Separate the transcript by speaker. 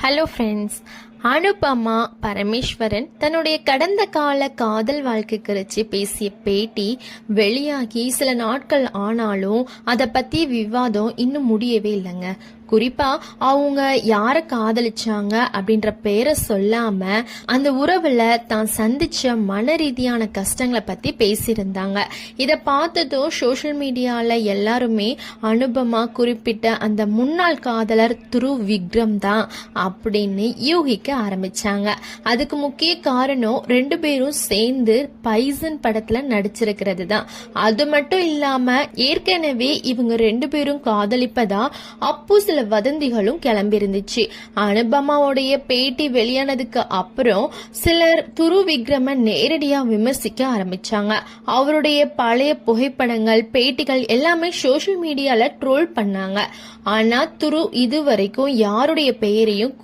Speaker 1: Hello friends, Anupama Parameswaran தன்னுடைய கடந்த கால காதல் வாழ்க்கை குறித்து பேசிய பேட்டி வெளியாகி சில நாட்கள் ஆனாலும் அதை பத்தி விவாதம் இன்னும் முடியவே இல்லைங்க. குறிப்பா அவங்க யார காதலிச்சாங்க அப்படின்ற பேரை சொல்லாம அந்த உறவுல தான் சந்திச்ச மன ரீதியான கஷ்டங்களை பத்தி பேசியிருந்தாங்க. இதை பார்த்ததும் சோசியல் மீடியால எல்லாருமே அனுபமா குறிப்பிட்ட அந்த முன்னாள் காதலர் துருவ் விக்ரம் தான் அப்படின்னு யூகிக்க ஆரம்பிச்சாங்க. அதுக்கு முக்கிய காரணம் ரெண்டு பேரும் சேர்ந்து பைசன் படத்துல நடிச்சிருக்கிறது தான். அது மட்டும் இல்லாம ஏற்கனவே இவங்க ரெண்டு பேரும் காதலிப்பதா அப்போ சில வதந்திகளும் கிளம்பி இருந்துச்சு. அனுபமாவுடைய பேட்டி வெளியானதுக்கு அப்புறம் சிலர் துருவ் விக்ரம நேரடியா விமர்சிக்க ஆரம்பிச்சாங்க. அவருடைய பழைய புகைப்படங்கள், பேட்டிகள் எல்லாமே சோசியல் மீடியால ட்ரோல் பண்ணாங்க. ஆனா துருவ் இதுவரைக்கும் யாருடைய பெயரையும்